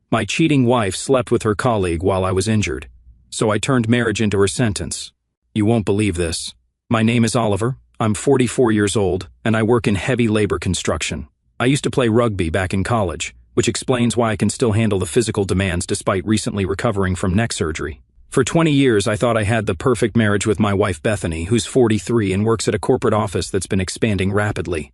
My cheating wife slept with her colleague while I was injured, so I turned marriage into her sentence. You won't believe this. My name is Oliver, I'm 44 years old, and I work in heavy labor construction. I used to play rugby back in college, which explains why I can still handle the physical demands despite recently recovering from neck surgery. For 20 years, I thought I had the perfect marriage with my wife Bethany, who's 43 and works at a corporate office that's been expanding rapidly.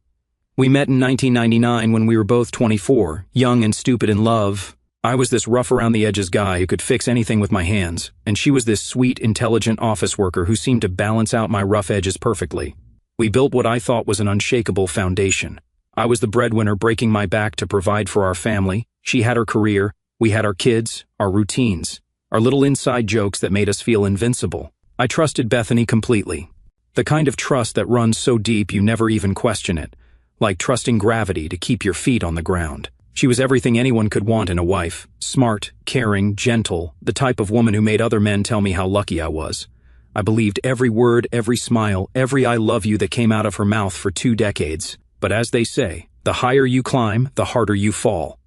We met in 1999 when we were both 24, young and stupid in love. I was this rough-around-the-edges guy who could fix anything with my hands, and she was this sweet, intelligent office worker who seemed to balance out my rough edges perfectly. We built what I thought was an unshakable foundation. I was the breadwinner breaking my back to provide for our family. She had her career, we had our kids, our routines, our little inside jokes that made us feel invincible. I trusted Bethany completely. The kind of trust that runs so deep you never even question it, like trusting gravity to keep your feet on the ground. She was everything anyone could want in a wife. Smart, caring, gentle, the type of woman who made other men tell me how lucky I was. I believed every word, every smile, every I love you that came out of her mouth for 2 decades. But as they say, the higher you climb, the harder you fall.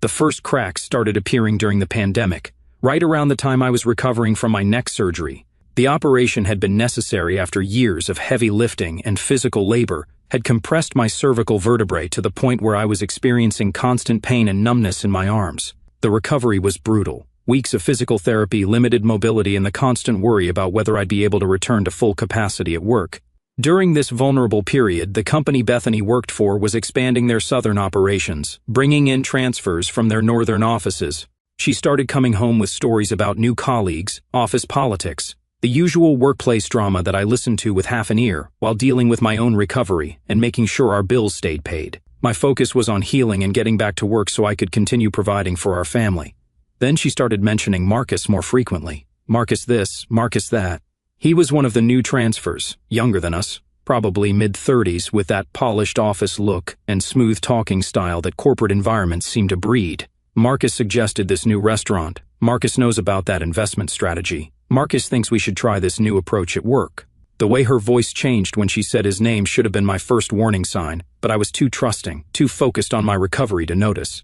The first cracks started appearing during the pandemic, right around the time I was recovering from my neck surgery. The operation had been necessary after years of heavy lifting and physical labor, had compressed my cervical vertebrae to the point where I was experiencing constant pain and numbness in my arms. The recovery was brutal. Weeks of physical therapy, limited mobility, and the constant worry about whether I'd be able to return to full capacity at work. During this vulnerable period, the company Bethany worked for was expanding their southern operations, bringing in transfers from their northern offices. She started coming home with stories about new colleagues, office politics, the usual workplace drama that I listened to with half an ear while dealing with my own recovery and making sure our bills stayed paid. My focus was on healing and getting back to work so I could continue providing for our family. Then she started mentioning Marcus more frequently. Marcus this, Marcus that. He was one of the new transfers, younger than us, probably mid-30s, with that polished office look and smooth talking style that corporate environments seem to breed. Marcus suggested this new restaurant. Marcus knows about that investment strategy. Marcus thinks we should try this new approach at work. The way her voice changed when she said his name should have been my first warning sign, but I was too trusting, too focused on my recovery to notice.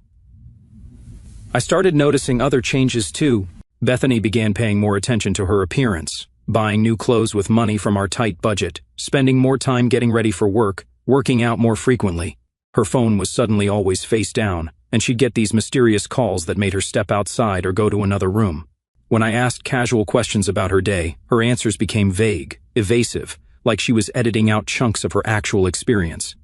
I started noticing other changes too. Bethany began paying more attention to her appearance, buying new clothes with money from our tight budget, spending more time getting ready for work, working out more frequently. Her phone was suddenly always face down, and she'd get these mysterious calls that made her step outside or go to another room. When I asked casual questions about her day, her answers became vague, evasive, like she was editing out chunks of her actual experience.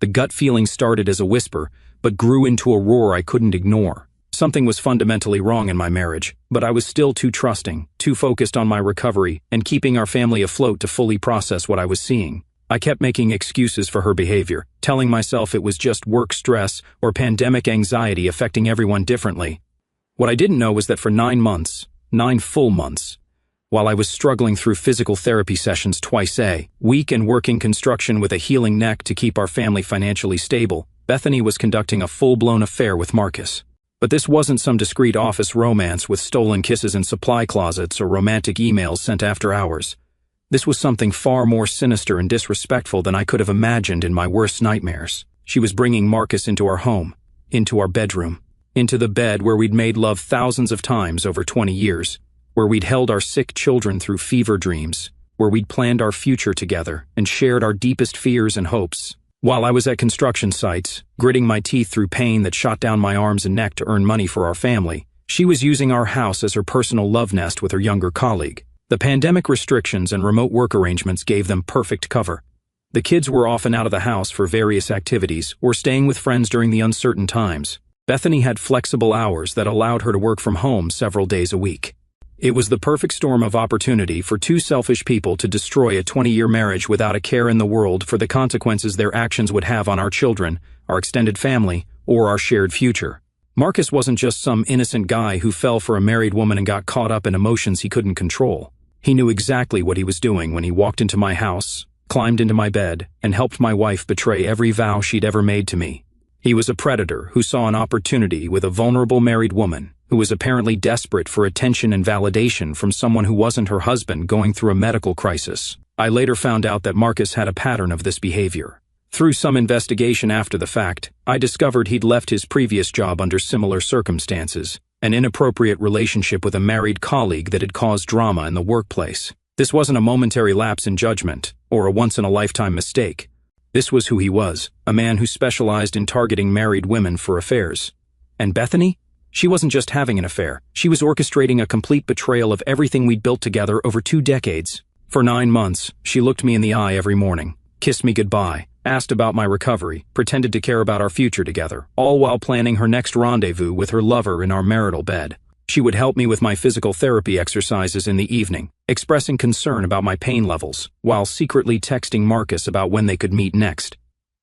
The gut feeling started as a whisper, but grew into a roar I couldn't ignore. Something was fundamentally wrong in my marriage, but I was still too trusting, too focused on my recovery and keeping our family afloat to fully process what I was seeing. I kept making excuses for her behavior, telling myself it was just work stress or pandemic anxiety affecting everyone differently. What I didn't know was that for 9 months, 9 full months, while I was struggling through physical therapy sessions twice a week and working construction with a healing neck to keep our family financially stable, Bethany was conducting a full-blown affair with Marcus. But this wasn't some discreet office romance with stolen kisses in supply closets or romantic emails sent after hours. This was something far more sinister and disrespectful than I could have imagined in my worst nightmares. She was bringing Marcus into our home, into our bedroom, into the bed where we'd made love thousands of times over 20 years, where we'd held our sick children through fever dreams, where we'd planned our future together and shared our deepest fears and hopes. While I was at construction sites, gritting my teeth through pain that shot down my arms and neck to earn money for our family, she was using our house as her personal love nest with her younger colleague. The pandemic restrictions and remote work arrangements gave them perfect cover. The kids were often out of the house for various activities or staying with friends during the uncertain times. Bethany had flexible hours that allowed her to work from home several days a week. It was the perfect storm of opportunity for 2 selfish people to destroy a 20-year marriage without a care in the world for the consequences their actions would have on our children, our extended family, or our shared future. Marcus wasn't just some innocent guy who fell for a married woman and got caught up in emotions he couldn't control. He knew exactly what he was doing when he walked into my house, climbed into my bed, and helped my wife betray every vow she'd ever made to me. He was a predator who saw an opportunity with a vulnerable married woman who was apparently desperate for attention and validation from someone who wasn't her husband going through a medical crisis. I later found out that Marcus had a pattern of this behavior. Through some investigation after the fact, I discovered he'd left his previous job under similar circumstances, an inappropriate relationship with a married colleague that had caused drama in the workplace. This wasn't a momentary lapse in judgment, or a once-in-a-lifetime mistake. This was who he was, a man who specialized in targeting married women for affairs. And Bethany? She wasn't just having an affair. She was orchestrating a complete betrayal of everything we'd built together over 2 decades. For 9 months, she looked me in the eye every morning, kissed me goodbye, asked about my recovery, pretended to care about our future together, all while planning her next rendezvous with her lover in our marital bed. She would help me with my physical therapy exercises in the evening, expressing concern about my pain levels, while secretly texting Marcus about when they could meet next.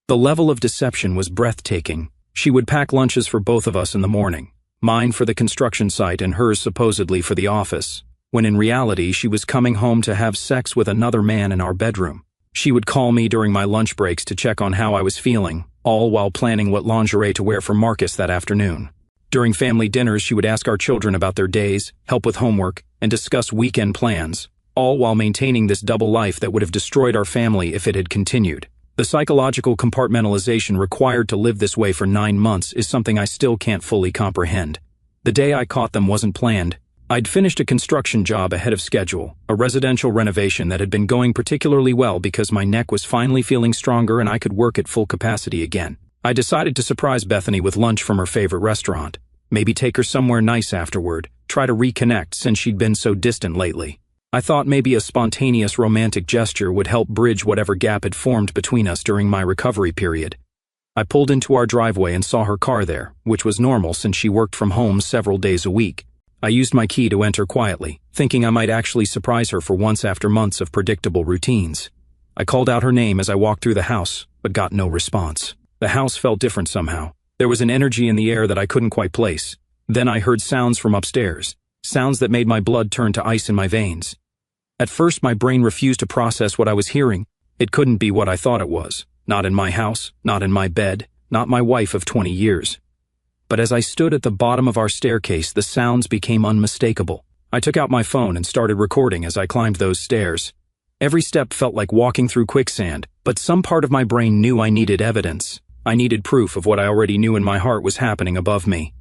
The level of deception was breathtaking. She would pack lunches for both of us in the morning, mine for the construction site and hers supposedly for the office, when in reality she was coming home to have sex with another man in our bedroom. She would call me during my lunch breaks to check on how I was feeling, all while planning what lingerie to wear for Marcus that afternoon. During family dinners, she would ask our children about their days, help with homework, and discuss weekend plans, all while maintaining this double life that would have destroyed our family if it had continued. The psychological compartmentalization required to live this way for 9 months is something I still can't fully comprehend. The day I caught them wasn't planned. I'd finished a construction job ahead of schedule, a residential renovation that had been going particularly well because my neck was finally feeling stronger and I could work at full capacity again. I decided to surprise Bethany with lunch from her favorite restaurant. Maybe take her somewhere nice afterward, try to reconnect since she'd been so distant lately. I thought maybe a spontaneous romantic gesture would help bridge whatever gap had formed between us during my recovery period. I pulled into our driveway and saw her car there, which was normal since she worked from home several days a week. I used my key to enter quietly, thinking I might actually surprise her for once after months of predictable routines. I called out her name as I walked through the house, but got no response. The house felt different somehow. There was an energy in the air that I couldn't quite place. Then I heard sounds from upstairs, sounds that made my blood turn to ice in my veins. At first, my brain refused to process what I was hearing. It couldn't be what I thought it was. Not in my house, not in my bed, not my wife of 20 years. But as I stood at the bottom of our staircase, the sounds became unmistakable. I took out my phone and started recording as I climbed those stairs. Every step felt like walking through quicksand, but some part of my brain knew I needed evidence. I needed proof of what I already knew in my heart was happening above me.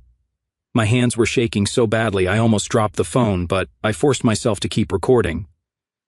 My hands were shaking so badly I almost dropped the phone, but I forced myself to keep recording.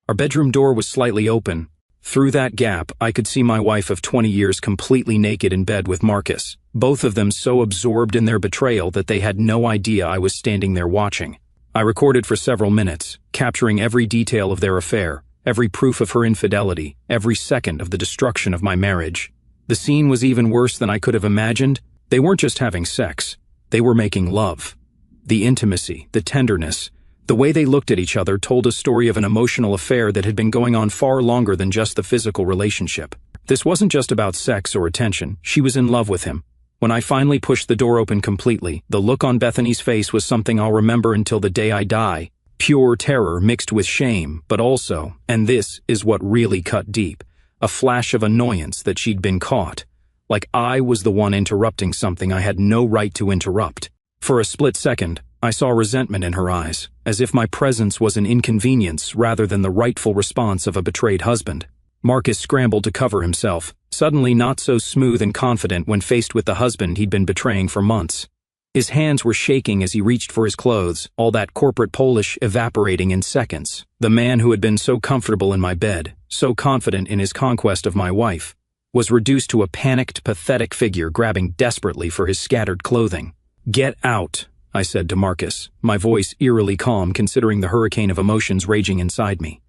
Our bedroom door was slightly open. Through that gap, I could see my wife of 20 years completely naked in bed with Marcus, both of them so absorbed in their betrayal that they had no idea I was standing there watching. I recorded for several minutes, capturing every detail of their affair, every proof of her infidelity, every second of the destruction of my marriage. The scene was even worse than I could have imagined. They weren't just having sex, they were making love. The intimacy, the tenderness, the way they looked at each other told a story of an emotional affair that had been going on far longer than just the physical relationship. This wasn't just about sex or attention, she was in love with him. When I finally pushed the door open completely, the look on Bethany's face was something I'll remember until the day I die. Pure terror mixed with shame, but also, and this is what really cut deep, a flash of annoyance that she'd been caught. Like I was the one interrupting something I had no right to interrupt. For a split second, I saw resentment in her eyes, as if my presence was an inconvenience rather than the rightful response of a betrayed husband. Marcus scrambled to cover himself, suddenly not so smooth and confident when faced with the husband he'd been betraying for months. His hands were shaking as he reached for his clothes, all that corporate Polish evaporating in seconds. The man who had been so comfortable in my bed, so confident in his conquest of my wife, was reduced to a panicked, pathetic figure grabbing desperately for his scattered clothing. "Get out," I said to Marcus, my voice eerily calm considering the hurricane of emotions raging inside me.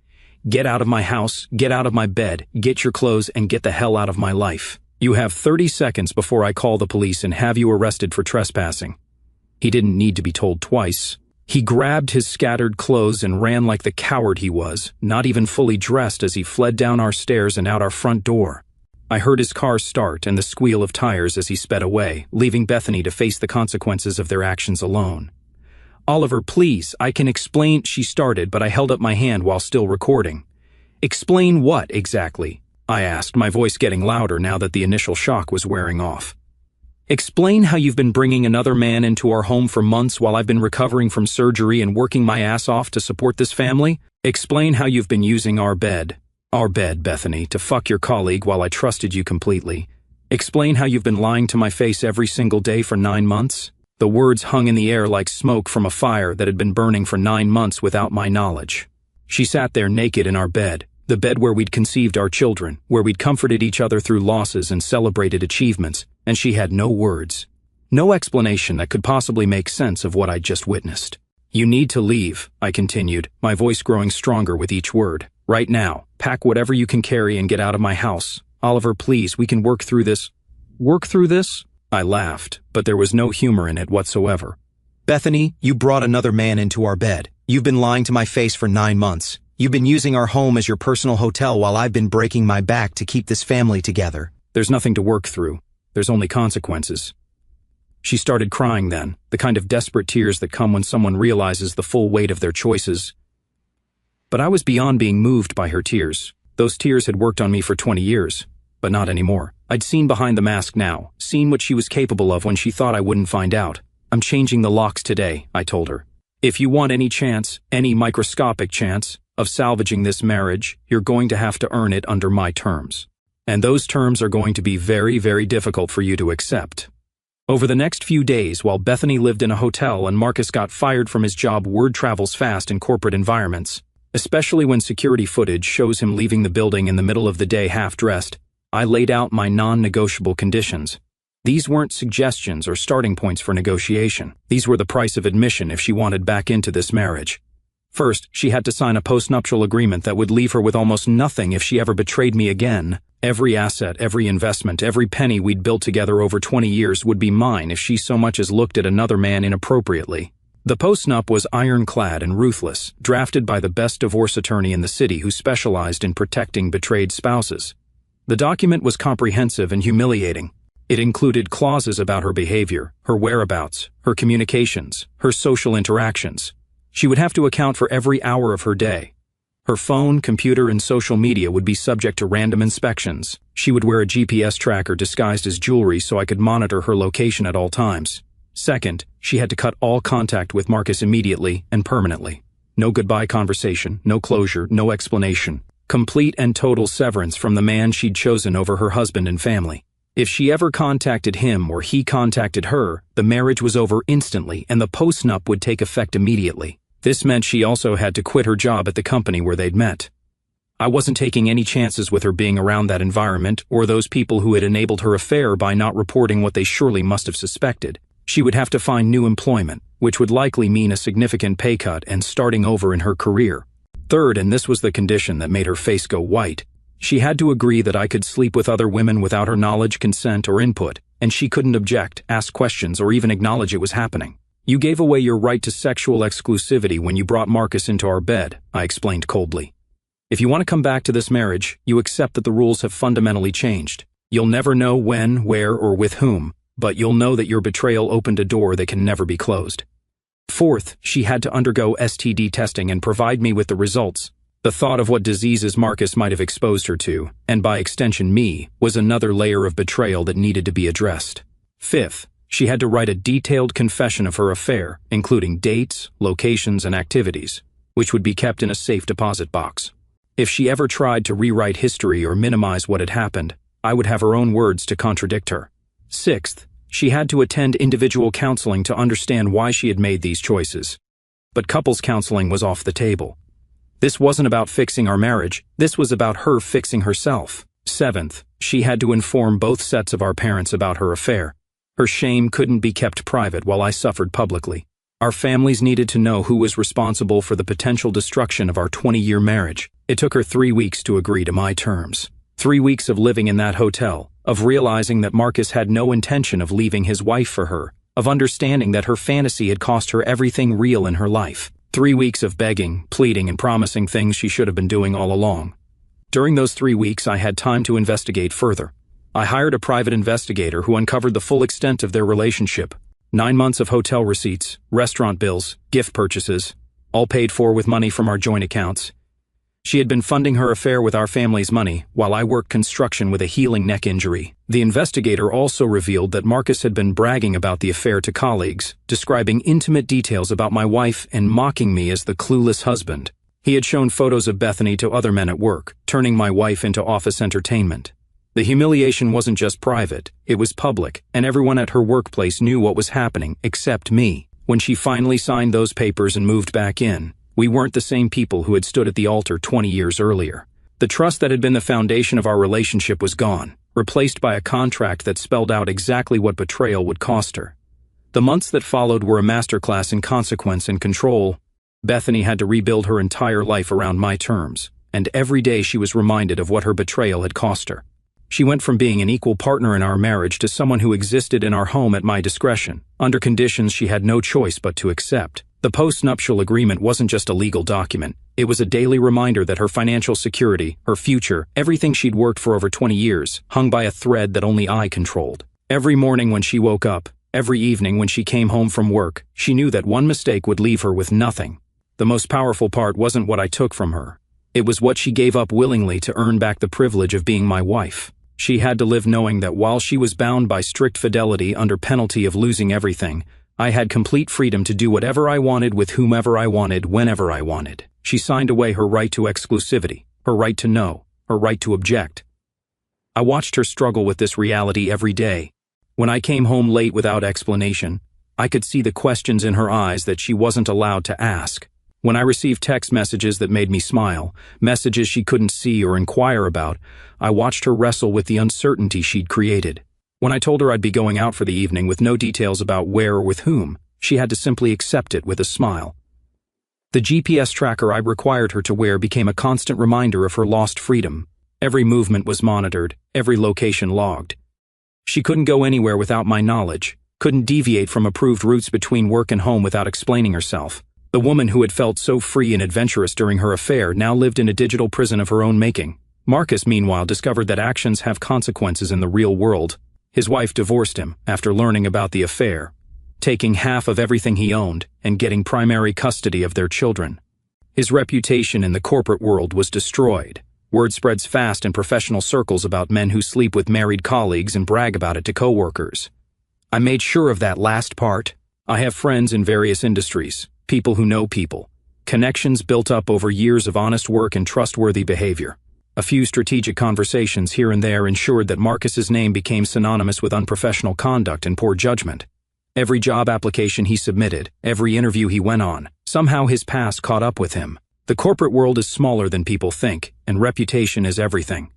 "Get out of my house, get out of my bed, get your clothes, and get the hell out of my life. You have 30 seconds before I call the police and have you arrested for trespassing." He didn't need to be told twice. He grabbed his scattered clothes and ran like the coward he was, not even fully dressed as he fled down our stairs and out our front door. I heard his car start and the squeal of tires as he sped away, leaving Bethany to face the consequences of their actions alone. "Oliver, please, I can explain," she started, but I held up my hand while still recording. "Explain what, exactly?" I asked, my voice getting louder now that the initial shock was wearing off. "Explain how you've been bringing another man into our home for months while I've been recovering from surgery and working my ass off to support this family? Explain how you've been using our bed." Our bed, Bethany, to fuck your colleague while I trusted you completely. Explain how you've been lying to my face every single day for 9 months? The words hung in the air like smoke from a fire that had been burning for 9 months without my knowledge. She sat there naked in our bed, the bed where we'd conceived our children, where we'd comforted each other through losses and celebrated achievements, and she had no words. No explanation that could possibly make sense of what I'd just witnessed. You need to leave, I continued, my voice growing stronger with each word. Right now, pack whatever you can carry and get out of my house. Oliver, please, we can work through this. Work through this? I laughed, but there was no humor in it whatsoever. Bethany, you brought another man into our bed. You've been lying to my face for 9 months. You've been using our home as your personal hotel while I've been breaking my back to keep this family together. There's nothing to work through. There's only consequences. She started crying then, the kind of desperate tears that come when someone realizes the full weight of their choices. But I was beyond being moved by her tears. Those tears had worked on me for 20 years, but not anymore. I'd seen behind the mask now, seen what she was capable of when she thought I wouldn't find out. I'm changing the locks today, I told her. If you want any chance, any microscopic chance, of salvaging this marriage, you're going to have to earn it under my terms. And those terms are going to be very, very difficult for you to accept. Over the next few days, while Bethany lived in a hotel and Marcus got fired from his job, word travels fast in corporate environments, especially when security footage shows him leaving the building in the middle of the day half-dressed. I laid out my non-negotiable conditions. These weren't suggestions or starting points for negotiation. These were the price of admission if she wanted back into this marriage. First, she had to sign a postnuptial agreement that would leave her with almost nothing if she ever betrayed me again. Every asset, every investment, every penny we'd built together over 20 years would be mine if she so much as looked at another man inappropriately. The postnup was ironclad and ruthless, drafted by the best divorce attorney in the city who specialized in protecting betrayed spouses. The document was comprehensive and humiliating. It included clauses about her behavior, her whereabouts, her communications, her social interactions. She would have to account for every hour of her day. Her phone, computer, and social media would be subject to random inspections. She would wear a GPS tracker disguised as jewelry so I could monitor her location at all times. Second, she had to cut all contact with Marcus immediately and permanently. No goodbye conversation, no closure, no explanation. Complete and total severance from the man she'd chosen over her husband and family. If she ever contacted him or he contacted her, the marriage was over instantly and the postnup would take effect immediately. This meant she also had to quit her job at the company where they'd met. I wasn't taking any chances with her being around that environment or those people who had enabled her affair by not reporting what they surely must have suspected. She would have to find new employment, which would likely mean a significant pay cut and starting over in her career. Third, and this was the condition that made her face go white, she had to agree that I could sleep with other women without her knowledge, consent, or input, and she couldn't object, ask questions, or even acknowledge it was happening. You gave away your right to sexual exclusivity when you brought Marcus into our bed, I explained coldly. If you want to come back to this marriage, you accept that the rules have fundamentally changed. You'll never know when, where, or with whom, but you'll know that your betrayal opened a door that can never be closed. Fourth, she had to undergo STD testing and provide me with the results. The thought of what diseases Marcus might have exposed her to, and by extension me, was another layer of betrayal that needed to be addressed. Fifth, she had to write a detailed confession of her affair, including dates, locations, and activities, which would be kept in a safe deposit box. If she ever tried to rewrite history or minimize what had happened, I would have her own words to contradict her. Sixth, she had to attend individual counseling to understand why she had made these choices. But couples counseling was off the table. This wasn't about fixing our marriage, this was about her fixing herself. Seventh, she had to inform both sets of our parents about her affair. Her shame couldn't be kept private while I suffered publicly. Our families needed to know who was responsible for the potential destruction of our 20-year marriage. It took her 3 weeks to agree to my terms. 3 weeks of living in that hotel, of realizing that Marcus had no intention of leaving his wife for her, of understanding that her fantasy had cost her everything real in her life. 3 weeks of begging, pleading, and promising things she should have been doing all along. During those 3 weeks, I had time to investigate further. I hired a private investigator who uncovered the full extent of their relationship. 9 months of hotel receipts, restaurant bills, gift purchases, all paid for with money from our joint accounts. She had been funding her affair with our family's money, while I worked construction with a healing neck injury. The investigator also revealed that Marcus had been bragging about the affair to colleagues, describing intimate details about my wife and mocking me as the clueless husband. He had shown photos of Bethany to other men at work, turning my wife into office entertainment. The humiliation wasn't just private, it was public, and everyone at her workplace knew what was happening, except me. When she finally signed those papers and moved back in, we weren't the same people who had stood at the altar 20 years earlier. The trust that had been the foundation of our relationship was gone, replaced by a contract that spelled out exactly what betrayal would cost her. The months that followed were a masterclass in consequence and control. Bethany had to rebuild her entire life around my terms, and every day she was reminded of what her betrayal had cost her. She went from being an equal partner in our marriage to someone who existed in our home at my discretion, under conditions she had no choice but to accept. The post-nuptial agreement wasn't just a legal document. It was a daily reminder that her financial security, her future, everything she'd worked for over 20 years, hung by a thread that only I controlled. Every morning when she woke up, every evening when she came home from work, she knew that one mistake would leave her with nothing. The most powerful part wasn't what I took from her. It was what she gave up willingly to earn back the privilege of being my wife. She had to live knowing that while she was bound by strict fidelity under penalty of losing everything, I had complete freedom to do whatever I wanted with whomever I wanted, whenever I wanted. She signed away her right to exclusivity, her right to know, her right to object. I watched her struggle with this reality every day. When I came home late without explanation, I could see the questions in her eyes that she wasn't allowed to ask. When I received text messages that made me smile, messages she couldn't see or inquire about, I watched her wrestle with the uncertainty she'd created. When I told her I'd be going out for the evening with no details about where or with whom, she had to simply accept it with a smile. The GPS tracker I required her to wear became a constant reminder of her lost freedom. Every movement was monitored, every location logged. She couldn't go anywhere without my knowledge, couldn't deviate from approved routes between work and home without explaining herself. The woman who had felt so free and adventurous during her affair now lived in a digital prison of her own making. Marcus, meanwhile, discovered that actions have consequences in the real world. His wife divorced him after learning about the affair, taking half of everything he owned and getting primary custody of their children. His reputation in the corporate world was destroyed. Word spreads fast in professional circles about men who sleep with married colleagues and brag about it to coworkers. I made sure of that last part. I have friends in various industries, people who know people, connections built up over years of honest work and trustworthy behavior. A few strategic conversations here and there ensured that Marcus's name became synonymous with unprofessional conduct and poor judgment. Every job application he submitted, every interview he went on, somehow his past caught up with him. The corporate world is smaller than people think, and reputation is everything.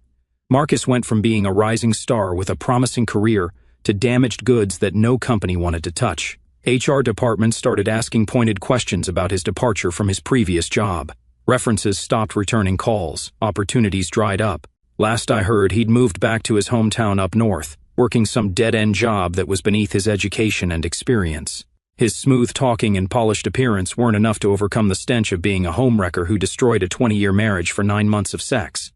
Marcus went from being a rising star with a promising career to damaged goods that no company wanted to touch. HR departments started asking pointed questions about his departure from his previous job. References stopped returning calls, opportunities dried up. Last I heard, he'd moved back to his hometown up north, working some dead-end job that was beneath his education and experience. His smooth talking and polished appearance weren't enough to overcome the stench of being a homewrecker who destroyed a 20-year marriage for 9 months of sex.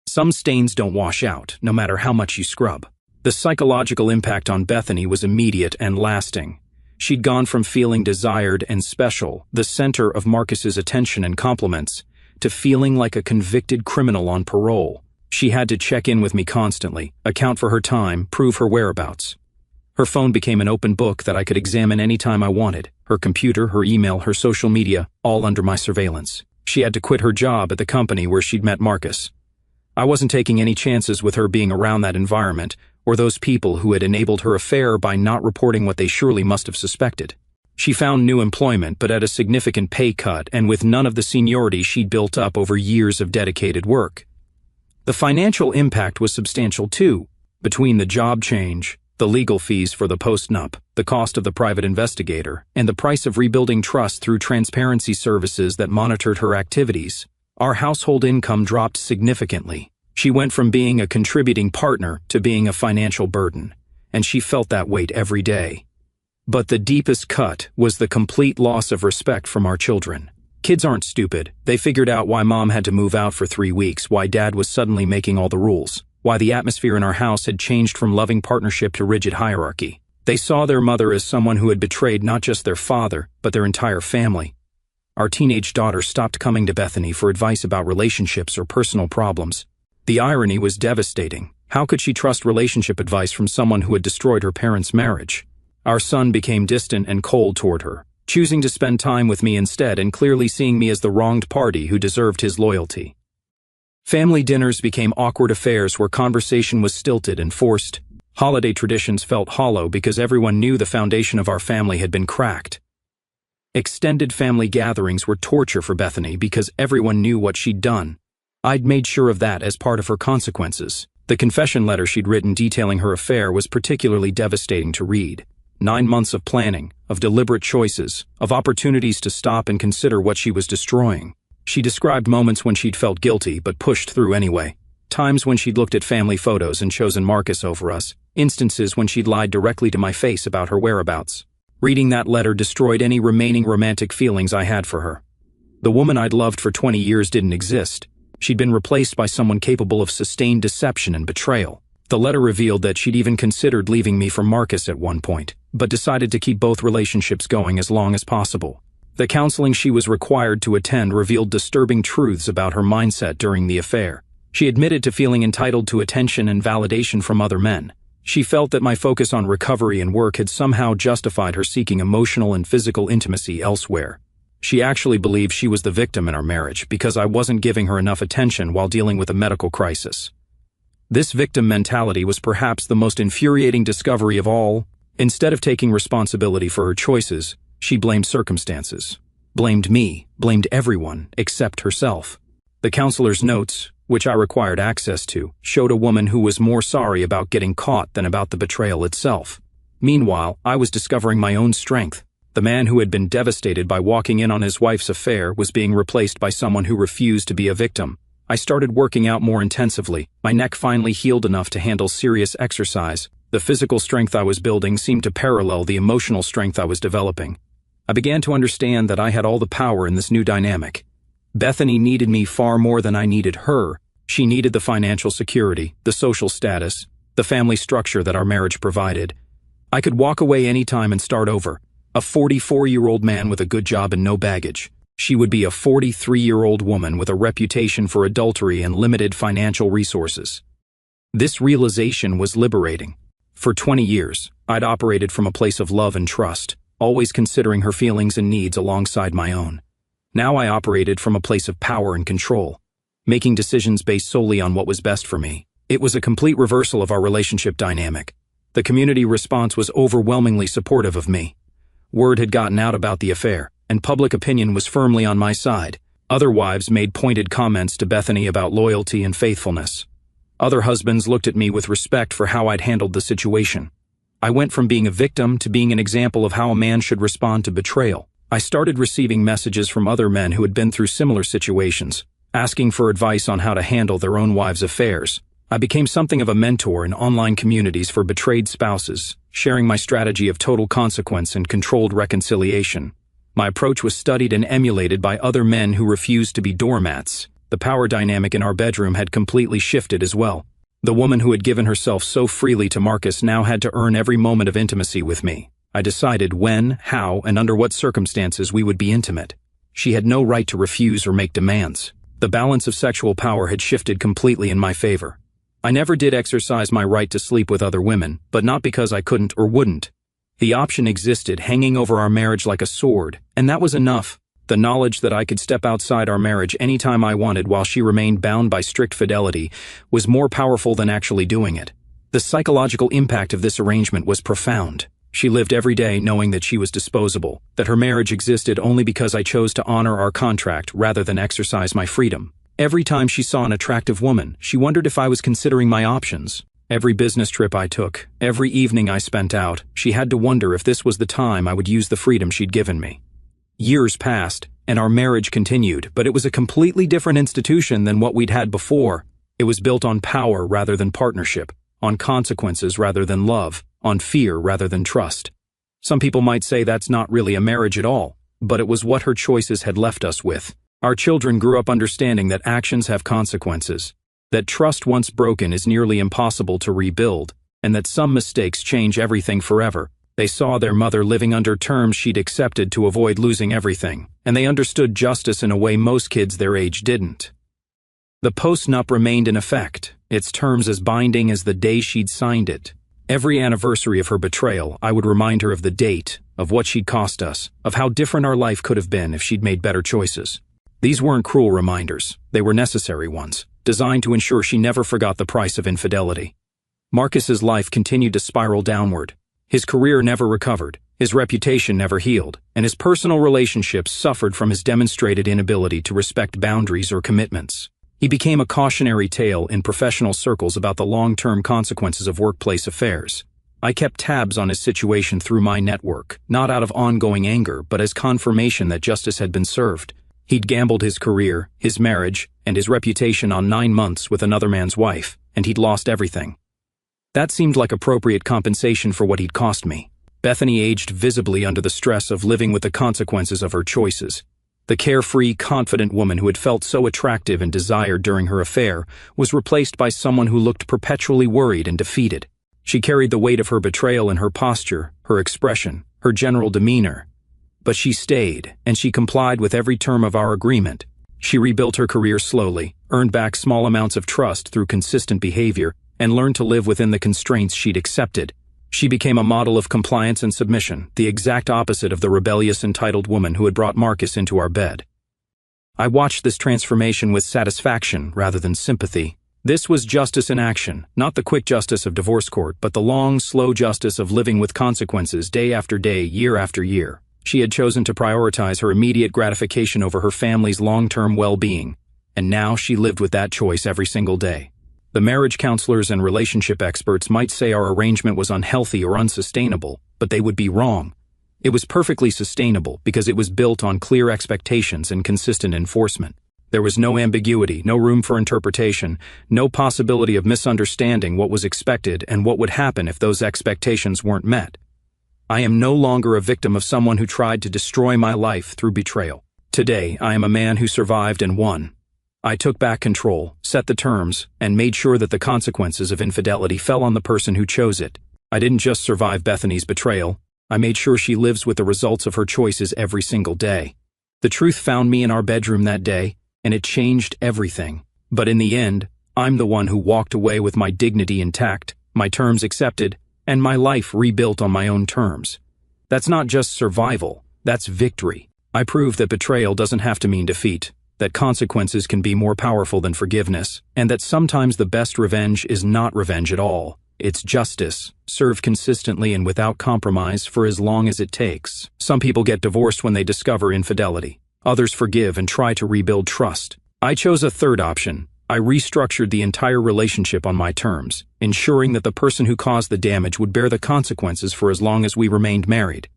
Some stains don't wash out, no matter how much you scrub. The psychological impact on Bethany was immediate and lasting. She'd gone from feeling desired and special, the center of Marcus's attention and compliments, to feeling like a convicted criminal on parole. She had to check in with me constantly, account for her time, prove her whereabouts. Her phone became an open book that I could examine anytime I wanted. Her computer, her email, her social media, all under my surveillance. She had to quit her job at the company where she'd met Marcus. I wasn't taking any chances with her being around that environment, or those people who had enabled her affair by not reporting what they surely must have suspected. She found new employment, but at a significant pay cut and with none of the seniority she'd built up over years of dedicated work. The financial impact was substantial too. Between the job change, the legal fees for the post-nup, the cost of the private investigator, and the price of rebuilding trust through transparency services that monitored her activities, our household income dropped significantly. She went from being a contributing partner to being a financial burden, and she felt that weight every day. But the deepest cut was the complete loss of respect from our children. Kids aren't stupid. They figured out why mom had to move out for 3 weeks, why dad was suddenly making all the rules, why the atmosphere in our house had changed from loving partnership to rigid hierarchy. They saw their mother as someone who had betrayed not just their father, but their entire family. Our teenage daughter stopped coming to Bethany for advice about relationships or personal problems. The irony was devastating. How could she trust relationship advice from someone who had destroyed her parents' marriage? Our son became distant and cold toward her. choosing to spend time with me instead and clearly seeing me as the wronged party who deserved his loyalty. Family dinners became awkward affairs where conversation was stilted and forced. Holiday traditions felt hollow because everyone knew the foundation of our family had been cracked. Extended family gatherings were torture for Bethany because everyone knew what she'd done. I'd made sure of that as part of her consequences. The confession letter she'd written detailing her affair was particularly devastating to read. 9 months of planning, of deliberate choices, of opportunities to stop and consider what she was destroying. She described moments when she'd felt guilty but pushed through anyway. Times when she'd looked at family photos and chosen Marcus over us. Instances when she'd lied directly to my face about her whereabouts. Reading that letter destroyed any remaining romantic feelings I had for her. The woman I'd loved for 20 years didn't exist. She'd been replaced by someone capable of sustained deception and betrayal. The letter revealed that she'd even considered leaving me for Marcus at one point, but decided to keep both relationships going as long as possible. The counseling she was required to attend revealed disturbing truths about her mindset during the affair. She admitted to feeling entitled to attention and validation from other men. She felt that my focus on recovery and work had somehow justified her seeking emotional and physical intimacy elsewhere. She actually believed she was the victim in our marriage because I wasn't giving her enough attention while dealing with a medical crisis. This victim mentality was perhaps the most infuriating discovery of all. Instead of taking responsibility for her choices, she blamed circumstances. Blamed me, blamed everyone, except herself. The counselor's notes, which I required access to, showed a woman who was more sorry about getting caught than about the betrayal itself. Meanwhile, I was discovering my own strength. The man who had been devastated by walking in on his wife's affair was being replaced by someone who refused to be a victim. I started working out more intensively. My neck finally healed enough to handle serious exercise. The physical strength I was building seemed to parallel the emotional strength I was developing. I began to understand that I had all the power in this new dynamic. Bethany needed me far more than I needed her. She needed the financial security, the social status, the family structure that our marriage provided. I could walk away anytime and start over. A 44-year-old man with a good job and no baggage. She would be a 43-year-old woman with a reputation for adultery and limited financial resources. This realization was liberating. For 20 years, I'd operated from a place of love and trust, always considering her feelings and needs alongside my own. Now I operated from a place of power and control, making decisions based solely on what was best for me. It was a complete reversal of our relationship dynamic. The community response was overwhelmingly supportive of me. Word had gotten out about the affair, and public opinion was firmly on my side. Other wives made pointed comments to Bethany about loyalty and faithfulness. Other husbands looked at me with respect for how I'd handled the situation. I went from being a victim to being an example of how a man should respond to betrayal. I started receiving messages from other men who had been through similar situations, asking for advice on how to handle their own wives' affairs. I became something of a mentor in online communities for betrayed spouses, sharing my strategy of total consequence and controlled reconciliation. My approach was studied and emulated by other men who refused to be doormats. The power dynamic in our bedroom had completely shifted as well. The woman who had given herself so freely to Marcus now had to earn every moment of intimacy with me. I decided when, how, and under what circumstances we would be intimate. She had no right to refuse or make demands. The balance of sexual power had shifted completely in my favor. I never did exercise my right to sleep with other women, but not because I couldn't or wouldn't. The option existed hanging over our marriage like a sword, and that was enough. The knowledge that I could step outside our marriage anytime I wanted while she remained bound by strict fidelity was more powerful than actually doing it. The psychological impact of this arrangement was profound. She lived every day knowing that she was disposable, that her marriage existed only because I chose to honor our contract rather than exercise my freedom. Every time she saw an attractive woman, she wondered if I was considering my options. Every business trip I took, every evening I spent out, she had to wonder if this was the time I would use the freedom she'd given me. Years passed, and our marriage continued, but it was a completely different institution than what we'd had before. It was built on power rather than partnership, on consequences rather than love, on fear rather than trust. Some people might say that's not really a marriage at all, but it was what her choices had left us with. Our children grew up understanding that actions have consequences, that trust once broken is nearly impossible to rebuild, and that some mistakes change everything forever. They saw their mother living under terms she'd accepted to avoid losing everything, and they understood justice in a way most kids their age didn't. The postnup remained in effect, its terms as binding as the day she'd signed it. Every anniversary of her betrayal, I would remind her of the date, of what she'd cost us, of how different our life could have been if she'd made better choices. These weren't cruel reminders, they were necessary ones, designed to ensure she never forgot the price of infidelity. Marcus's life continued to spiral downward. His career never recovered, his reputation never healed, and his personal relationships suffered from his demonstrated inability to respect boundaries or commitments. He became a cautionary tale in professional circles about the long-term consequences of workplace affairs. I kept tabs on his situation through my network, not out of ongoing anger, but as confirmation that justice had been served. He'd gambled his career, his marriage, and his reputation on 9 months with another man's wife, and he'd lost everything. That seemed like appropriate compensation for what he'd cost me. Bethany aged visibly under the stress of living with the consequences of her choices. The carefree, confident woman who had felt so attractive and desired during her affair was replaced by someone who looked perpetually worried and defeated. She carried the weight of her betrayal in her posture, her expression, her general demeanor. But she stayed, and she complied with every term of our agreement. She rebuilt her career slowly, earned back small amounts of trust through consistent behavior, and learned to live within the constraints she'd accepted. She became a model of compliance and submission, the exact opposite of the rebellious, entitled woman who had brought Marcus into our bed. I watched this transformation with satisfaction rather than sympathy. This was justice in action, not the quick justice of divorce court, but the long, slow justice of living with consequences day after day, year after year. She had chosen to prioritize her immediate gratification over her family's long-term well-being, and now she lived with that choice every single day. The marriage counselors and relationship experts might say our arrangement was unhealthy or unsustainable, but they would be wrong. It was perfectly sustainable because it was built on clear expectations and consistent enforcement. There was no ambiguity, no room for interpretation, no possibility of misunderstanding what was expected and what would happen if those expectations weren't met. I am no longer a victim of someone who tried to destroy my life through betrayal. Today, I am a man who survived and won. I took back control, set the terms, and made sure that the consequences of infidelity fell on the person who chose it. I didn't just survive Bethany's betrayal, I made sure she lives with the results of her choices every single day. The truth found me in our bedroom that day, and it changed everything. But in the end, I'm the one who walked away with my dignity intact, my terms accepted, and my life rebuilt on my own terms. That's not just survival, that's victory. I proved that betrayal doesn't have to mean defeat, that consequences can be more powerful than forgiveness, and that sometimes the best revenge is not revenge at all. It's justice, served consistently and without compromise for as long as it takes. Some people get divorced when they discover infidelity. Others forgive and try to rebuild trust. I chose a third option. I restructured the entire relationship on my terms, ensuring that the person who caused the damage would bear the consequences for as long as we remained married.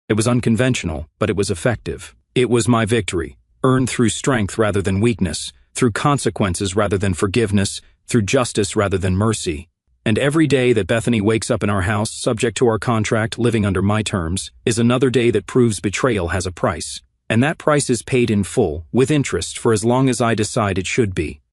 It was unconventional, but it was effective. It was my victory, earned through strength rather than weakness, through consequences rather than forgiveness, through justice rather than mercy. And every day that Bethany wakes up in our house, subject to our contract, living under my terms, is another day that proves betrayal has a price. And that price is paid in full, with interest, for as long as I decide it should be.